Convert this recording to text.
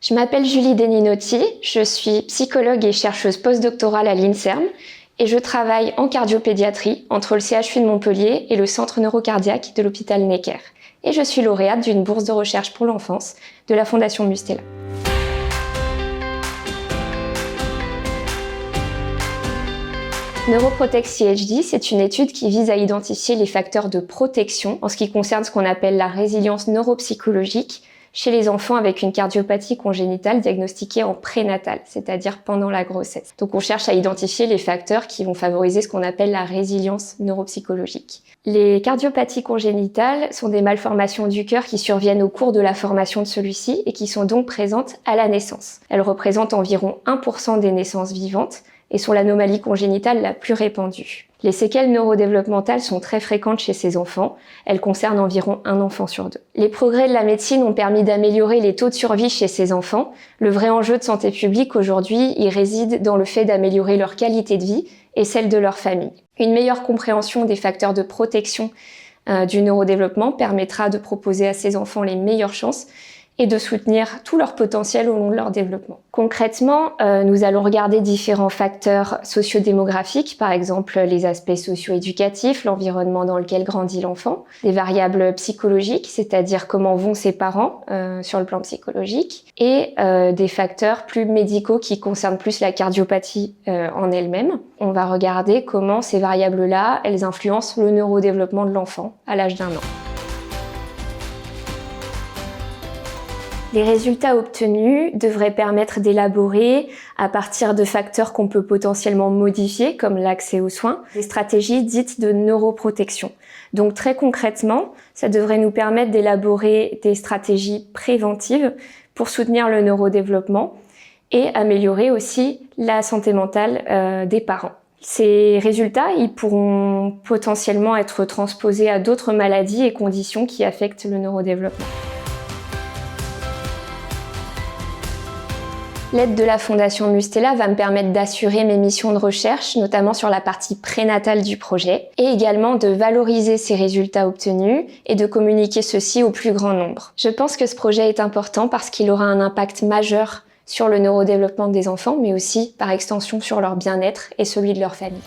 Je m'appelle Julie Deninotti, je suis psychologue et chercheuse postdoctorale à l'INSERM et je travaille en cardiopédiatrie entre le CHU de Montpellier et le centre neurocardiaque de l'hôpital Necker. Et je suis lauréate d'une bourse de recherche pour l'enfance de la Fondation Mustela. Neuroprotect CHD, c'est une étude qui vise à identifier les facteurs de protection en ce qui concerne ce qu'on appelle la résilience neuropsychologique chez les enfants avec une cardiopathie congénitale diagnostiquée en prénatal, c'est-à-dire pendant la grossesse. Donc on cherche à identifier les facteurs qui vont favoriser ce qu'on appelle la résilience neuropsychologique. Les cardiopathies congénitales sont des malformations du cœur qui surviennent au cours de la formation de celui-ci et qui sont donc présentes à la naissance. Elles représentent environ 1% des naissances vivantes et sont l'anomalie congénitale la plus répandue. Les séquelles neurodéveloppementales sont très fréquentes chez ces enfants. Elles concernent environ un enfant sur deux. Les progrès de la médecine ont permis d'améliorer les taux de survie chez ces enfants. Le vrai enjeu de santé publique aujourd'hui, il réside dans le fait d'améliorer leur qualité de vie et celle de leur famille. Une meilleure compréhension des facteurs de protection du neurodéveloppement permettra de proposer à ces enfants les meilleures chances et de soutenir tout leur potentiel au long de leur développement. Concrètement, nous allons regarder différents facteurs sociodémographiques, par exemple les aspects socio-éducatifs, l'environnement dans lequel grandit l'enfant, des variables psychologiques, c'est-à-dire comment vont ses parents sur le plan psychologique, et des facteurs plus médicaux qui concernent plus la cardiopathie en elle-même. On va regarder comment ces variables-là, elles influencent le neurodéveloppement de l'enfant à l'âge d'1 an. Les résultats obtenus devraient permettre d'élaborer, à partir de facteurs qu'on peut potentiellement modifier, comme l'accès aux soins, des stratégies dites de neuroprotection. Donc très concrètement, ça devrait nous permettre d'élaborer des stratégies préventives pour soutenir le neurodéveloppement et améliorer aussi la santé mentale des parents. Ces résultats, ils pourront potentiellement être transposés à d'autres maladies et conditions qui affectent le neurodéveloppement. L'aide de la Fondation Mustela va me permettre d'assurer mes missions de recherche, notamment sur la partie prénatale du projet, et également de valoriser ces résultats obtenus et de communiquer ceux-ci au plus grand nombre. Je pense que ce projet est important parce qu'il aura un impact majeur sur le neurodéveloppement des enfants, mais aussi par extension sur leur bien-être et celui de leur famille.